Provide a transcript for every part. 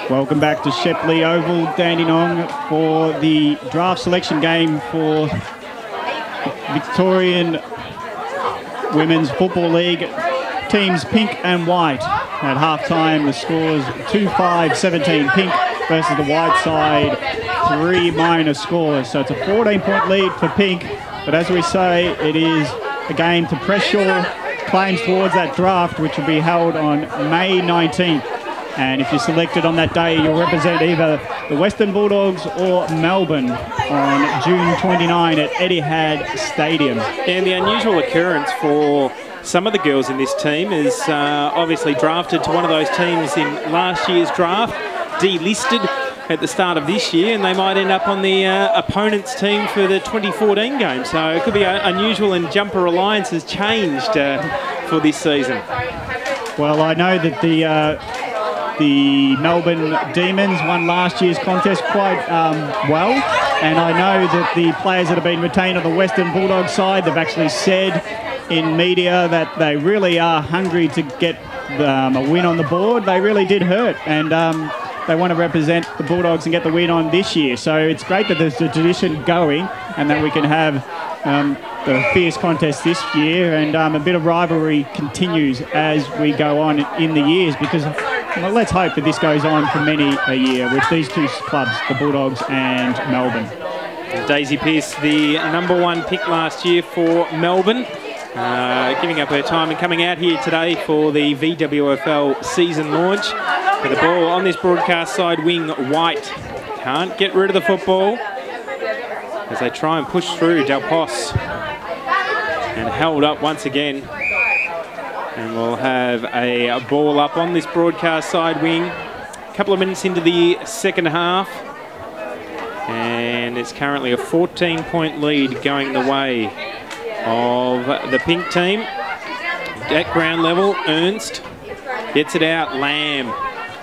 Welcome back to Shae-Lee Oval, Dandenong, for the draft selection game for Victorian Women's Football League. Teams pink and white. At half-time, the scores 2-5-17 pink versus the white side, 3 minor scores. So it's a 14-point lead for pink. But as we say, it is a game to press your claims towards that draft, which will be held on May 19th. And if you're selected on that day, you'll represent either the Western Bulldogs or Melbourne on June 29 at Etihad Stadium. And the unusual occurrence for some of the girls in this team is obviously drafted to one of those teams in last year's draft, delisted at the start of this year, and they might end up on the opponent's team for the 2014 game. So it could be unusual, and Jumper Alliance has changed for this season. Well, I know that the Melbourne Demons won last year's contest quite well, and I know that the players that have been retained on the Western Bulldogs side, they've actually said in media that they really are hungry to get a win on the board. They really did hurt, and they want to represent the Bulldogs and get the win on this year. So it's great that there's a tradition going and that we can have the fierce contest this year, and a bit of rivalry continues as we go on in the years, because well, let's hope that this goes on for many a year with these two clubs, the Bulldogs and Melbourne. Daisy Pearce, the #1 pick last year for Melbourne, giving up her time and coming out here today for the VWFL season launch. With the ball on this broadcast side wing, White can't get rid of the football as they try and push through Del Pos, and held up once again. And we'll have a ball up on this broadcast side wing. A couple of minutes into the second half. And it's currently a 14-point lead going the way of the pink team. At ground level, Ernst gets it out. Lamb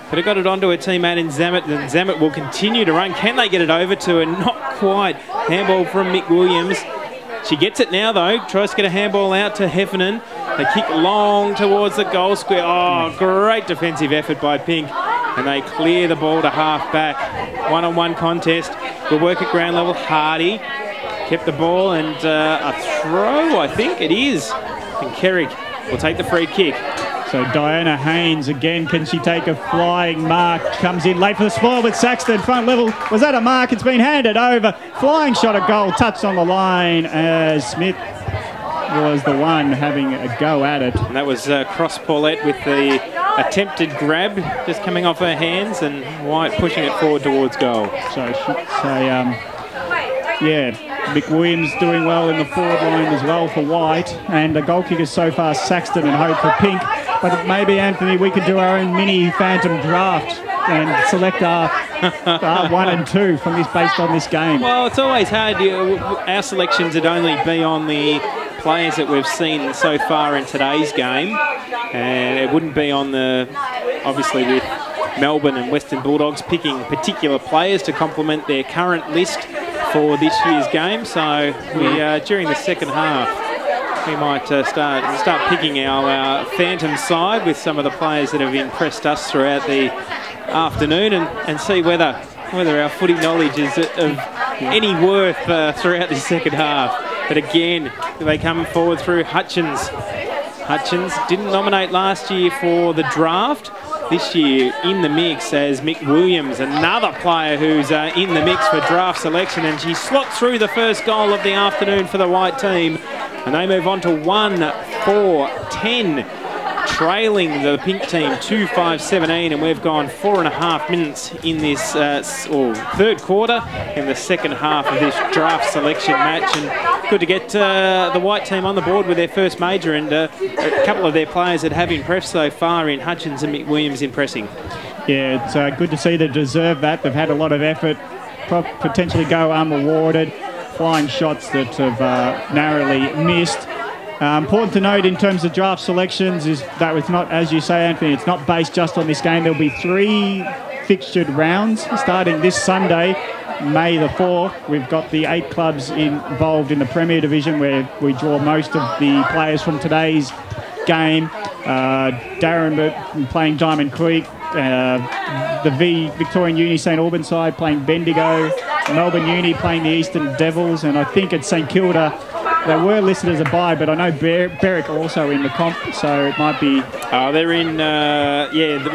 could have got it onto her teammate in Zammit, and Zammit will continue to run. Can they get it over to her? Not quite. Handball from Mick Williams. She gets it now, though. Tries to get a handball out to Heffernan. They kick long towards the goal square. Oh, great defensive effort by Pink. And they clear the ball to half back. One-on-one contest. Will work at ground level. Hardy kept the ball, and a throw, I think it is. And Keryk will take the free kick. So Diana Haynes again, can she take a flying mark? Comes in late for the spoil with Saxton, front level. Was that a mark? It's been handed over. Flying shot at goal, touched on the line as Smith was the one having a go at it. And that was Cross-Paulet with the attempted grab just coming off her hands, and White pushing it forward towards goal. So I should say, yeah, Mick Williams doing well in the forward line as well for White, and the goal kickers so far Saxton and Hope for Pink. But maybe, Anthony, we could do our own mini phantom draft and select our 1 and 2 from this based on this game. Well, it's always hard. Our selections would only be on the players that we've seen so far in today's game, and it wouldn't be on the, obviously with Melbourne and Western Bulldogs picking particular players to complement their current list for this year's game. So we during the second half, we might start picking our phantom side with some of the players that have impressed us throughout the afternoon, and see whether our footy knowledge is of any worth throughout this second half. But again, they come forward through Hutchins. Hutchins didn't nominate last year for the draft. This year in the mix as Mick Williams, another player who's in the mix for draft selection, and she slots through the first goal of the afternoon for the white team, and they move on to 1-4-10, trailing the pink team 2-5-17, and we've gone 4.5 minutes in this third quarter in the second half of this draft selection match, and good to get the white team on the board with their first major, and a couple of their players that have impressed so far in Hutchins and Mick Williams impressing. Yeah, it's good to see they deserve that. They've had a lot of effort, potentially go unrewarded. flying shots that have narrowly missed. Important to note in terms of draft selections is that it's not, as you say, Anthony, it's not based just on this game. There'll be 3 fixtured rounds starting this Sunday, May the 4th. We've got the 8 clubs involved in the Premier Division, where we draw most of the players from today's game. Darren playing Diamond Creek, the Victorian Uni St Albans side playing Bendigo, Melbourne Uni playing the Eastern Devils, and I think at St Kilda they were listed as a bye, but I know Berwick are also in the comp, so it might be... they're in,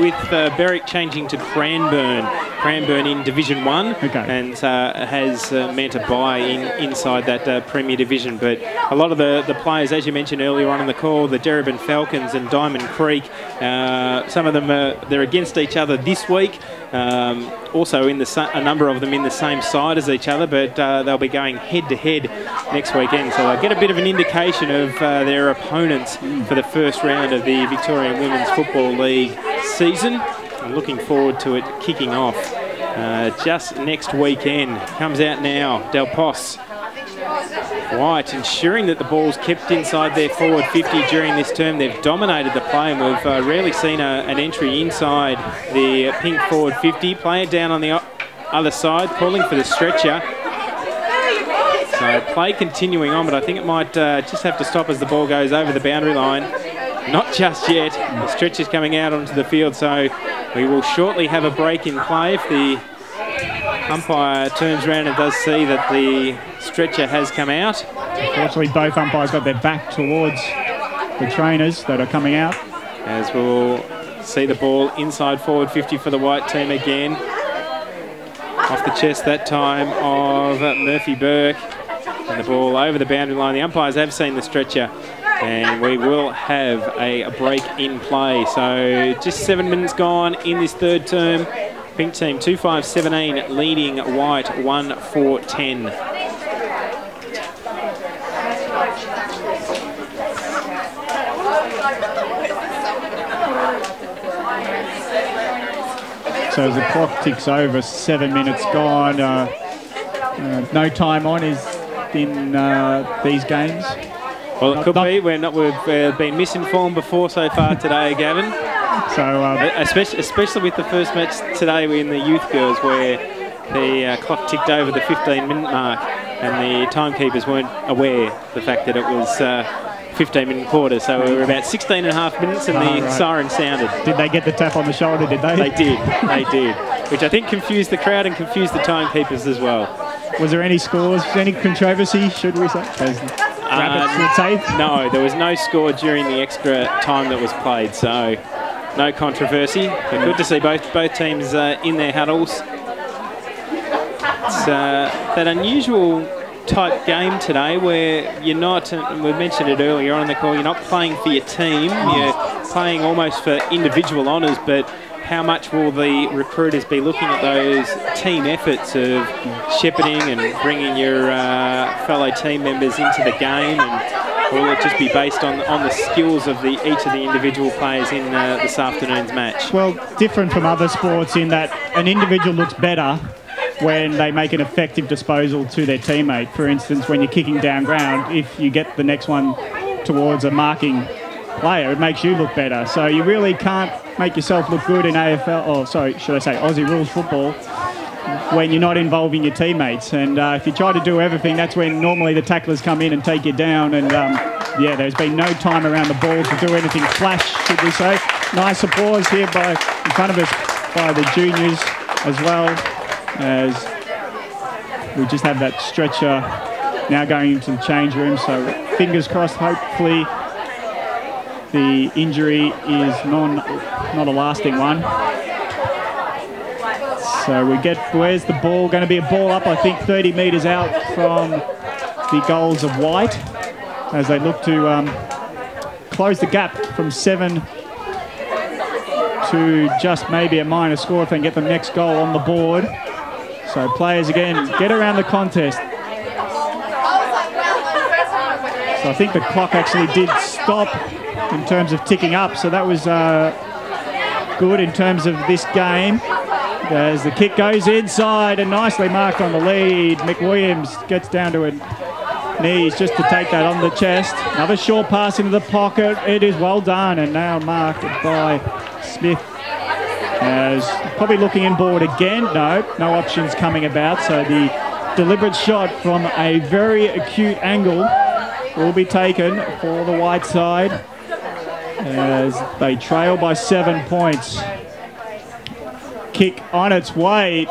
with Berwick changing to Cranbourne in Division 1, and has meant a bye inside that Premier Division. But a lot of the players, as you mentioned earlier on in the call, the Darebin Falcons and Diamond Creek, some of them, they're against each other this week. Also a number of them in the same side as each other, but they'll be going head-to-head next weekend. So they'll get a bit of an indication of their opponents for the first round of the Victorian Women's Football League season. I'm looking forward to it kicking off just next weekend. Comes out now, Del Pos. White ensuring that the ball's kept inside their forward 50 during this term. They've dominated the play, and we've rarely seen an entry inside the pink forward 50. Player down on the other side, calling for the stretcher. So play continuing on, but I think it might just have to stop as the ball goes over the boundary line. Not just yet. The stretcher's coming out onto the field, so we will shortly have a break in play if the umpire turns around and does see that the stretcher has come out. Unfortunately, both umpires got their back towards the trainers that are coming out. As we'll see the ball inside forward 50 for the white team again. Off the chest that time of Murphy-Burke. And the ball over the boundary line. The umpires have seen the stretcher, and we will have a break in play. So just 7 minutes gone in this third term. Pink team 2-5-17 leading white 1-4-10. So as the clock ticks over, 7 minutes gone. No time on is in these games. Well, it could be. We've been misinformed before so far today, Gavin. So especially with the first match today in the youth girls, where the clock ticked over the 15-minute mark, and the timekeepers weren't aware of the fact that it was 15-minute quarter. So we were about 16 and a half minutes, and the siren sounded. Did they get the tap on the shoulder? Did they? They did. They did, which I think confused the crowd and confused the timekeepers as well. Was there any scores, any controversy, should we say? Rabbits would say? No, there was no score during the extra time that was played, so no controversy. But good to see both teams in their huddles. It's that unusual type game today where you're not, and we mentioned it earlier on in the call, you're not playing for your team, you're playing almost for individual honours, but how much will the recruiters be looking at those team efforts of shepherding and bringing your fellow team members into the game, and will it just be based on the skills of each of the individual players in this afternoon's match? Well, different from other sports in that an individual looks better when they make an effective disposal to their teammate. For instance, when you're kicking down ground, if you get the next one towards a marking player, it makes you look better. So you really can't make yourself look good in AFL, or sorry, should I say Aussie rules football, when you're not involving your teammates. And if you try to do everything, that's when normally the tacklers come in and take you down. And yeah, there's been no time around the ball to do anything flash, should we say. Nice applause here in front of us by the juniors as well, as we just have that stretcher now going into the change room. So fingers crossed, hopefully the injury is not a lasting one. So where's the ball? Going to be a ball up, I think, 30 metres out from the goals of white, as they look to close the gap from 7 to just maybe a minor score if they can get the next goal on the board. So players again get around the contest. So I think the clock actually did stop in terms of ticking up, so that was good in terms of this game. as the kick goes inside and nicely marked on the lead. Mick Williams gets down to her knees just to take that on the chest. Another short pass into the pocket. It is well done and now marked by Smith. As probably looking inboard again. No options coming about. So the deliberate shot from a very acute angle will be taken for the white side as they trail by 7 points. Kick on its way,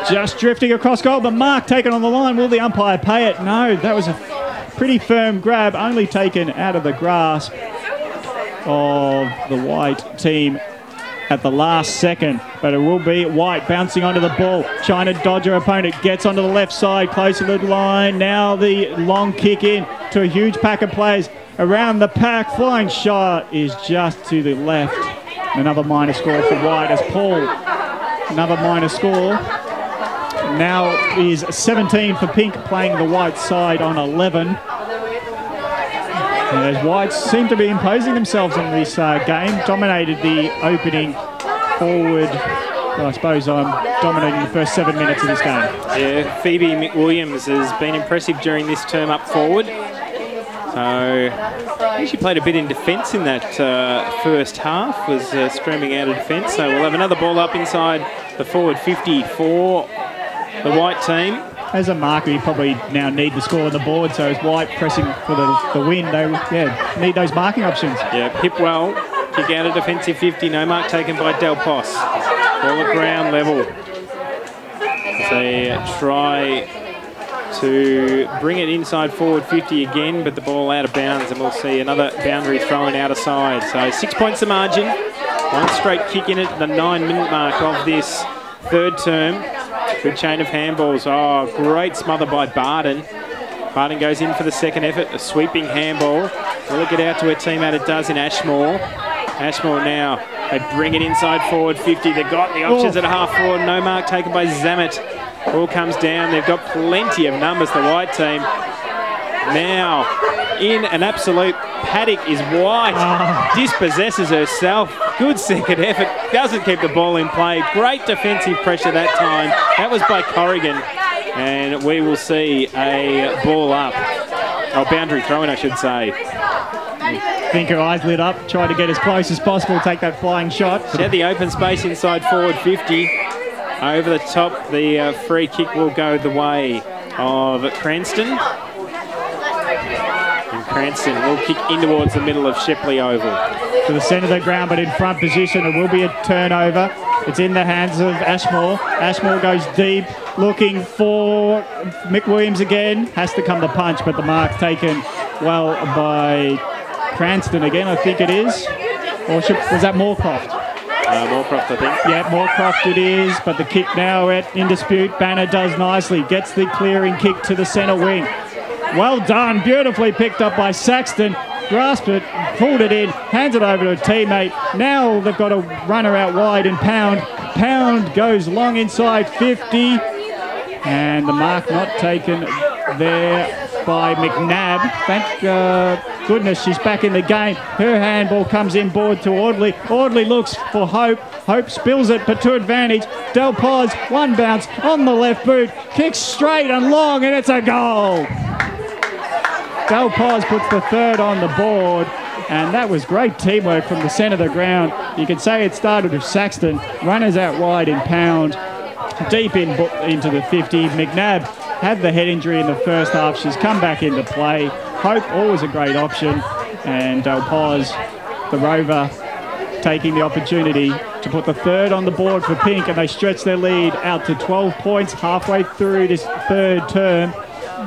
just drifting across goal. The mark taken on the line. Will the umpire pay it? No, that was a pretty firm grab, only taken out of the grasp of the white team at the last second, but it will be White bouncing onto the ball, trying to dodge her opponent, gets onto the left side, close to the line. Now the long kick in to a huge pack of players around the pack. Flying shot is just to the left. Another minor score for White as Paul, another minor score. Now is 17 for Pink, playing the White side on 11. As Whites seem to be imposing themselves in this game, dominated the opening forward. Well, I suppose I'm dominating the first 7 minutes of this game. Yeah, Phoebe McWilliams has been impressive during this term up forward. So I think she played a bit in defence in that first half, was streaming out of defence. So we'll have another ball up inside the forward 50 for the White team. As a marker, you probably now need the score on the board, so as White pressing for the win, they need those marking options. Yeah, Hipwell, kick out of defensive 50, no mark taken by Del Pos. Ball at ground level. They try to bring it inside forward 50 again, but the ball out of bounds, and we'll see another boundary thrown out of side. So 6 points the margin, one straight kick in at the 9-minute mark of this third term. Good chain of handballs. Oh, great smother by Barden. Barden goes in for the second effort, a sweeping handball. Will it get out to her teammate? It does in Ashmore. Ashmore now, they bring it inside forward 50. They've got the options at half forward. No mark taken by Zammit. Ball comes down. They've got plenty of numbers, the White team. Now, in an absolute paddock is White. Dispossesses herself. Good second effort. Doesn't keep the ball in play. Great defensive pressure that time. That was by Corrigan. And we will see a ball up. Oh, boundary throw-in, I should say. I think her eyes lit up, tried to get as close as possible, take that flying shot. She had the open space inside forward 50. Over the top, the free kick will go the way of Cranston. And Cranston will kick in towards the middle of Shepley Oval. To the centre of the ground, but in front position. It will be a turnover. It's in the hands of Ashmore. Ashmore goes deep, looking for Mick Williams again. Has to come the punch, but the mark taken well by Cranston again, I think it is. Or was that Moorcroft? Moorcroft, I think. Yeah, Moorcroft it is, but the kick now in dispute. Banner does nicely, gets the clearing kick to the centre wing. Well done, beautifully picked up by Saxton. Grasped it, pulled it in, hands it over to a teammate. Now they've got a runner out wide and Pound. Pound goes long inside 50. And the mark not taken there by McNabb. Thank goodness she's back in the game. Her handball comes inboard to Audley. Audley looks for Hope. Hope spills it, but to advantage. Del Pos, one bounce on the left boot. Kicks straight and long, and it's a goal. Del Pos puts the third on the board, and that was great teamwork from the centre of the ground. You could say it started with Saxton. Runners out wide in Pound. Deep into the 50. McNabb had the head injury in the first half. She's come back into play. Hope, always a great option. And Del Pos, the Rover, taking the opportunity to put the third on the board for Pink, and they stretch their lead out to 12 points halfway through this third term.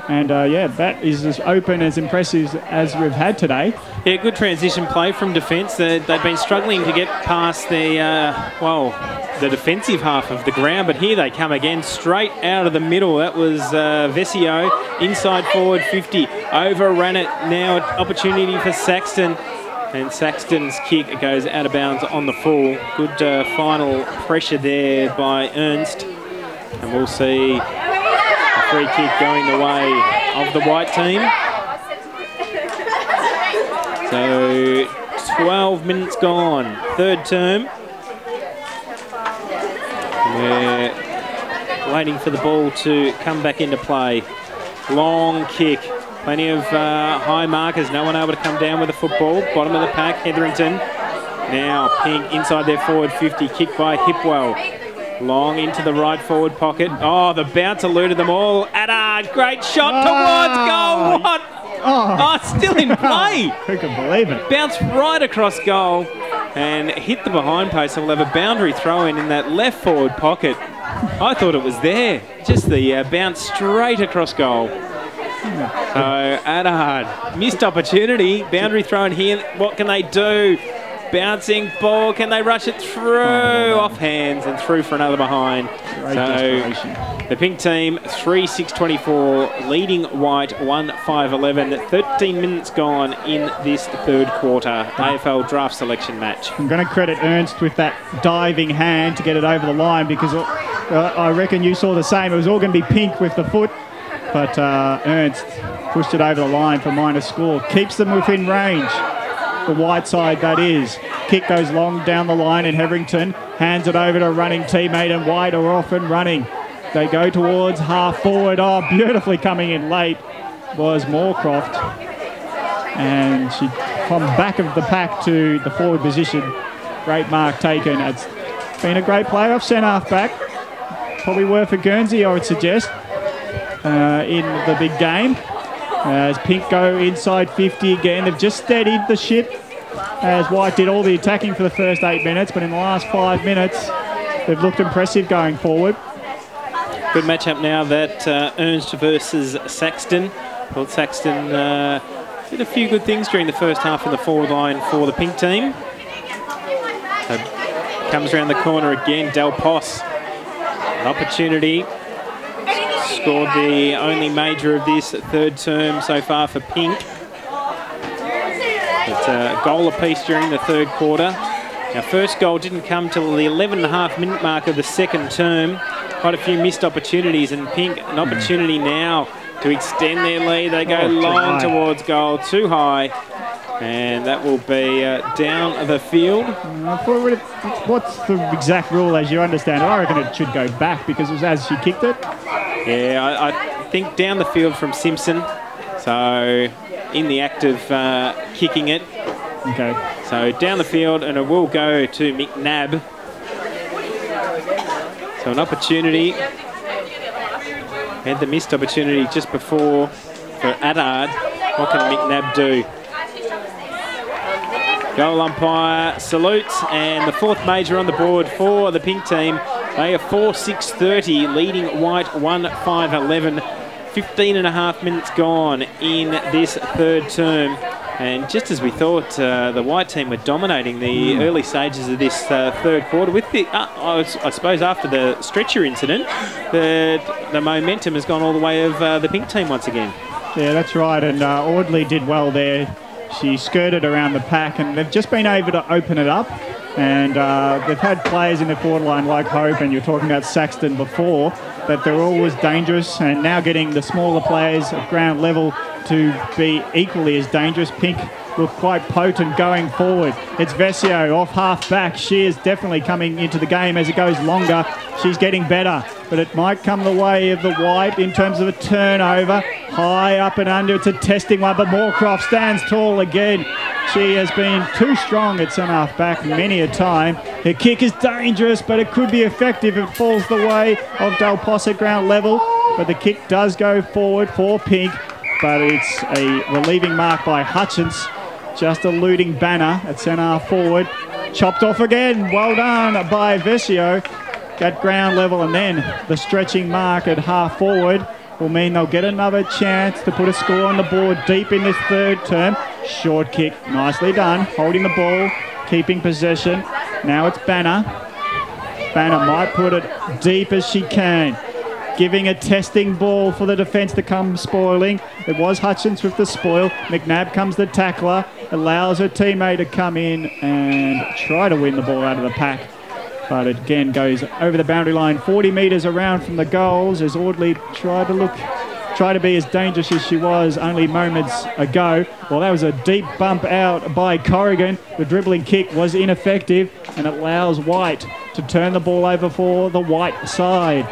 And yeah, that is as open, as impressive as we've had today. Yeah, good transition play from defence. They've been struggling to get past the defensive half of the ground, but here they come again, straight out of the middle. That was Vesio, inside forward 50. Overran it, now opportunity for Saxton. And Saxton's kick goes out of bounds on the full. Good final pressure there by Ernst. And we'll see a free kick going the way of the White team. So 12 minutes gone, third term. And We're waiting for the ball to come back into play. Long kick. Plenty of high markers. No one able to come down with the football. Bottom of the pack, Hetherington. Now Pink inside their forward 50. Kick by Hipwell. Long into the right forward pocket. Oh, the bounce eluded them all. Adard, great shot towards goal. What? Oh, still in play. Who can believe it? Bounced right across goal and hit the behind post. So we'll have a boundary throw in that left forward pocket. I thought it was there. Just the bounce straight across goal. So Adard, missed opportunity. Boundary throw in here. What can they do? Bouncing ball, can they rush it through? Off hands and through for another behind. So the pink team 3-6-24, leading white 1-5-11. 13 minutes gone in this third quarter. AFL draft selection match. I'm going to credit Ernst with that diving hand to get it over the line, because I reckon you saw the same. It was all going to be Pink with the foot, but Ernst pushed it over the line for minor score. Keeps them within range. The white side, that is. Kick goes long down the line, and Hetherington hands it over to a running teammate, and White are off and running. They go towards half forward. Oh, beautifully coming in late was Moorcroft. And she from back of the pack to the forward position. Great mark taken. It's been a great play off centre-half back. Probably worth a Guernsey, I would suggest, in the big game. As Pink go inside 50 again. They've just steadied the ship, as White did all the attacking for the first 8 minutes, but in the last 5 minutes they've looked impressive going forward. Good matchup now, that Ernst versus Saxton. Well, Saxton did a few good things during the first half in the forward line for the pink team. Comes around the corner again, Del Pos. An opportunity. Scored the only major of this third term so far for Pink. It's a goal apiece during the third quarter. Our first goal didn't come till the 11.5 minute mark of the second term. Quite a few missed opportunities, and Pink an opportunity now to extend their lead. They go long towards goal, too high, and that will be down the field. What's the exact rule as you understand it? I reckon it should go back because it was as she kicked it. Yeah, I think down the field from Simpson. So in the act of kicking it. Okay. So down the field, and it will go to McNabb. So an opportunity. Had the missed opportunity just before for Adard. What can McNabb do? Goal umpire salutes, and the fourth major on the board for the pink team. They are 4-6-30, leading white 1-5-11. 15.5 minutes gone in this third term. And just as we thought, the white team were dominating the early stages of this third quarter. With the, I suppose after the stretcher incident, the momentum has gone all the way of the pink team once again. Yeah, that's right. And Audley did well there. She skirted around the pack, and they've just been able to open it up. And they've had players in the forward line like Hope, and you're talking about Saxton before, that they're always dangerous, and now getting the smaller players at ground level to be equally as dangerous. Pink look quite potent going forward. It's Vesio off half back. She is definitely coming into the game as it goes longer. She's getting better, but it might come the way of the white in terms of a turnover. High up and under. It's a testing one, but Moorcroft stands tall again. She has been too strong at centre half back many a time. Her kick is dangerous, but it could be effective if it falls the way of Del Pos at ground level. But the kick does go forward for Pink, but it's a relieving mark by Hutchins, just eluding Banner at centre half forward. Chopped off again. Well done by Vesio at ground level, and then the stretching mark at half forward will mean they'll get another chance to put a score on the board deep in this third term. Short kick, nicely done, holding the ball, keeping possession. Now it's Banner. Banner might put it deep as she can, giving a testing ball for the defence to come spoiling. It was Hutchins with the spoil. McNabb comes the tackler, allows her teammate to come in and try to win the ball out of the pack. But it again goes over the boundary line, 40 metres around from the goals, as Audley tried to be as dangerous as she was only moments ago. Well, that was a deep bump out by Corrigan. The dribbling kick was ineffective, and it allows White to turn the ball over for the white side.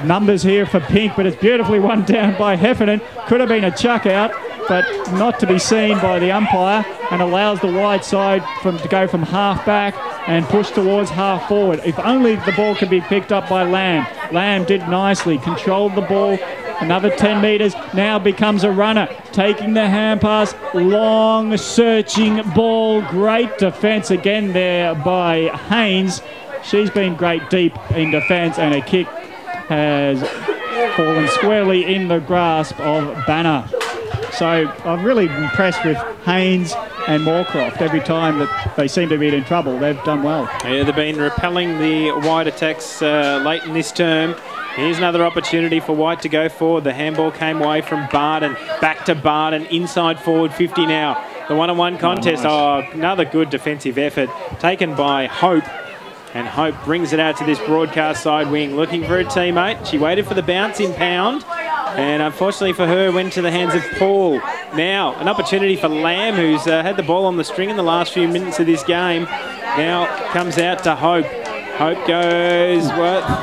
Numbers here for Pink, but it's beautifully run down by Heffernan. Could have been a chuck out, but not to be seen by the umpire, and allows the white side to go from half back and push towards half forward. If only the ball could be picked up by Lamb. Lamb did nicely, controlled the ball. Another 10 metres, now becomes a runner, taking the hand pass, long searching ball, great defence again there by Haynes. She's been great deep in defence, and a kick has fallen squarely in the grasp of Banner. So I'm really impressed with Haynes and Moorcroft. Every time that they seem to be in trouble, they've done well. Yeah, they've been repelling the White attacks late in this term. Here's another opportunity for White to go forward. The handball came away from Barden. Back to Barden, inside forward 50 now. The one-on-one contest. Oh, another good defensive effort taken by Hope. And Hope brings it out to this broadcast side wing, looking for a teammate. She waited for the bounce in Pound, and unfortunately for her, went to the hands of Paul. Now, an opportunity for Lamb, who's had the ball on the string in the last few minutes of this game. Now comes out to Hope. Hope goes,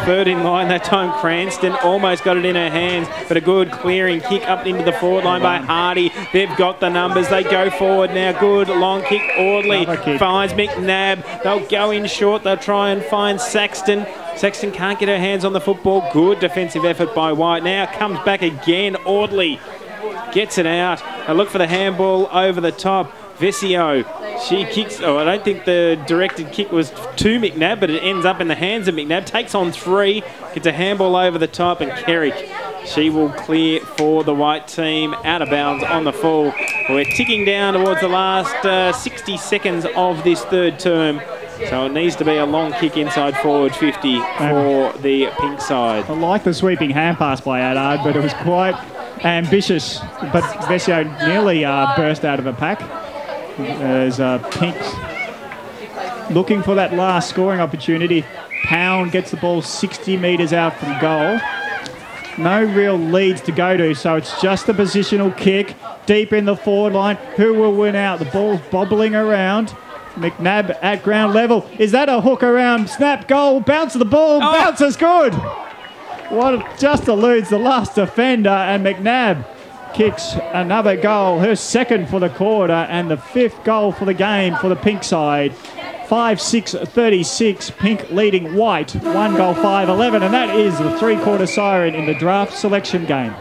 third in line that time. Cranston almost got it in her hands, but a good clearing kick up into the forward line by Hardy. They've got the numbers. They go forward now. Good long kick. Audley finds McNabb. They'll go in short. They'll try and find Saxton. Saxton can't get her hands on the football. Good defensive effort by White. Now comes back again. Audley gets it out. They look for the handball over the top. Vesio, she kicks. Oh, I don't think the directed kick was to McNabb, but it ends up in the hands of McNabb. Takes on 3, gets a handball over the top, and Keryk, she will clear for the White team out of bounds on the full. We're ticking down towards the last 60 seconds of this third term, so it needs to be a long kick inside forward 50 for the Pink side. I like the sweeping hand pass by Adard, but it was quite ambitious. But Vesio nearly burst out of a pack. As Pink looking for that last scoring opportunity. Pound gets the ball 60 metres out from goal. No real leads to go to, so it's just a positional kick deep in the forward line. Who will win out? The ball's bobbling around. McNabb at ground level. Is that a hook around? Snap, goal, bounce of the ball, bounces good. Just eludes the last defender, and McNabb kicks another goal, her second for the quarter and the 5th goal for the game for the Pink side. 5-6-36, Pink leading White, 1 goal 5-11, and that is the 3-quarter siren in the draft selection game.